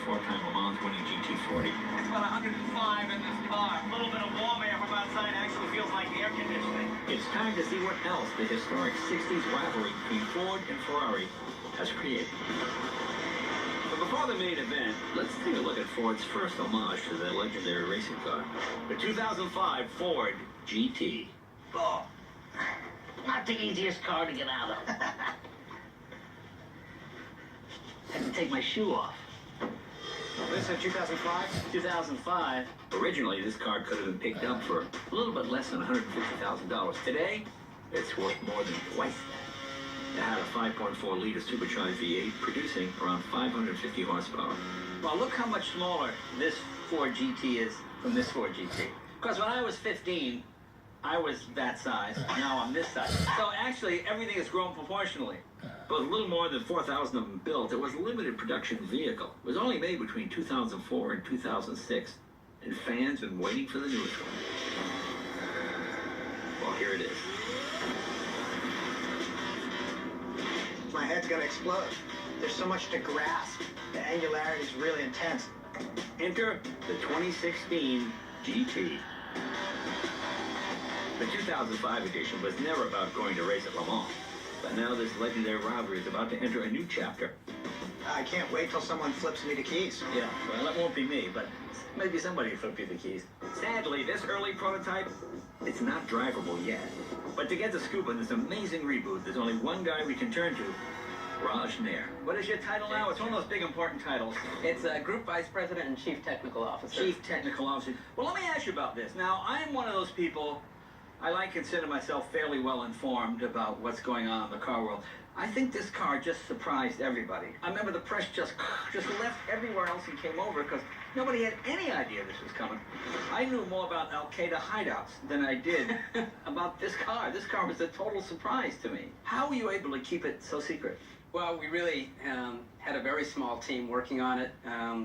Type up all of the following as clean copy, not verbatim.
four-time Le Mans winning GT40. It's about 105 in this car. A little bit of warm air from outside actually feels like air conditioning. It's time to see what else the historic 60s rivalry between Ford and Ferrari has created. But before the main event, let's take a look at Ford's first homage to the legendary racing car, the 2005 Ford GT. Oh, not the easiest car to get out of. Had to take my shoe off. This is 2005? 2005. Originally, this car could have been picked up for a little bit less than $150,000. Today, it's worth more than twice that. It had a 5.4-liter supercharged V8 producing around 550 horsepower. Well, look how much smaller this Ford GT is from this Ford GT. Because when I was 15, I was that size. Now I'm this size. So actually, everything has grown proportionally. But with a little more than 4,000 of them built, it was a limited production vehicle. It was only made between 2004 and 2006, and fans have been waiting for the newest one. Well, here it is. My head's gonna explode. There's so much to grasp. The angularity is really intense. Enter the 2016 GT. The 2005 edition was never about going to race at Le Mans. But now this legendary rivalry is about to enter a new chapter. I can't wait till someone flips me the keys. Yeah, well, it won't be me, but maybe somebody will flip you the keys. Sadly, this early prototype, it's not drivable yet. But to get the scoop on this amazing reboot, there's only one guy we can turn to, Raj Nair. What is your title now? It's one of those big important titles. It's Group Vice President and Chief Technical Officer. Chief Technical Officer. Well, let me ask you about this. Now, I'm one of those people, I like to consider myself fairly well informed about what's going on in the car world. I think this car just surprised everybody. I remember the press just left everywhere else and came over because nobody had any idea this was coming. I knew more about Al-Qaeda hideouts than I did about this car. This car was a total surprise to me. How were you able to keep it so secret? Well, we really had a very small team working on it.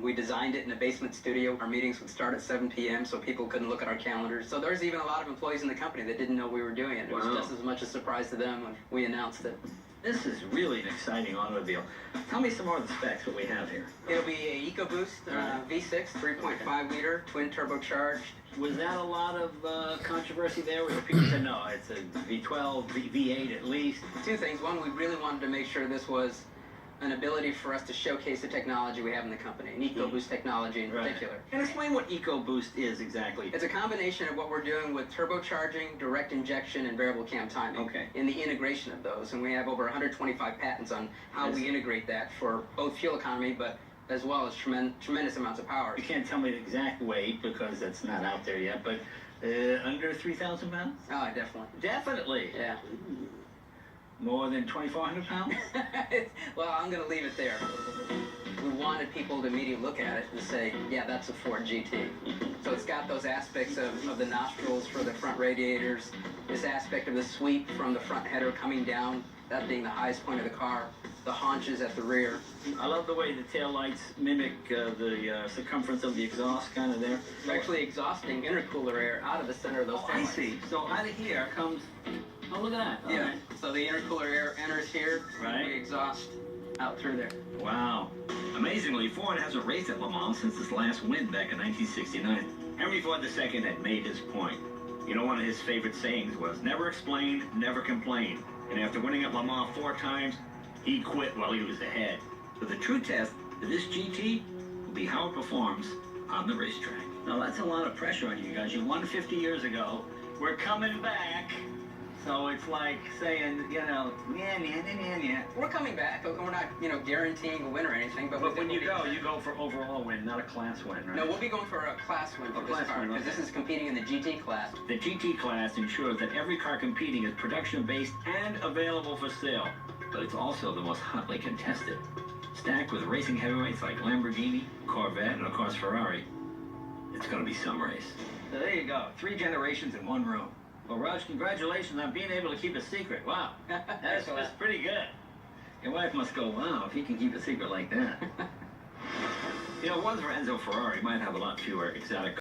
We designed it in a basement studio. Our meetings would start at 7 p.m. so people couldn't look at our calendars. So there's even a lot of employees in the company that didn't know we were doing it. It was just as much a surprise to them when we announced it. This is really an exciting automobile. Tell me some more of the specs that we have here. It'll be a EcoBoost V6, 3.5 liter, twin turbocharged. Was that a lot of controversy there? Where people said, no, it's a V12, V8 at least? Two things. One, we really wanted to make sure this was an ability for us to showcase the technology we have in the company, and EcoBoost technology in particular. And explain what EcoBoost is exactly. It's a combination of what we're doing with turbocharging, direct injection, and variable cam timing. Okay. In the integration of those, and we have over 125 patents on how we integrate that for both fuel economy, but as well as tremendous amounts of power. You can't tell me the exact weight because that's not out there yet, but under 3,000 pounds? Oh, definitely. Definitely. Yeah. More than 2,400 pounds? Well, I'm going to leave it there. We wanted people to immediately look at it and say, yeah, that's a Ford GT. So it's got those aspects of the nostrils for the front radiators, this aspect of the sweep from the front header coming down, that being the highest point of the car, the haunches at the rear. I love the way the taillights mimic the circumference of the exhaust kind of there. We're actually exhausting intercooler air out of the center of those taillights. I see. So out of here comes... Oh, look at that. Yeah. Right. So the intercooler air enters here, right. We exhaust out through there. Wow. Amazingly, Ford hasn't raced at Le Mans since his last win back in 1969. Henry Ford II had made his point. You know, one of his favorite sayings was, never explain, never complain. And after winning at Le Mans 4 times, he quit while he was ahead. So the true test of this GT will be how it performs on the racetrack. Now, that's a lot of pressure on you guys. You won 50 years ago. We're coming back. So it's like saying, you know, yeah. We're coming back. We're not, guaranteeing a win or anything. But when you go for overall win, not a class win, right? No, we'll be going for a class win for this car, because this is competing in the GT class. The GT class ensures that every car competing is production-based and available for sale. But it's also the most hotly contested. Stacked with racing heavyweights like Lamborghini, Corvette, and of course Ferrari. It's going to be some race. So there you go. 3 generations in one room. Well, Raj, congratulations on being able to keep a secret. Wow. That's pretty good. Your wife must go, wow, if he can keep a secret like that. You know, one for Enzo Ferrari might have a lot fewer exotic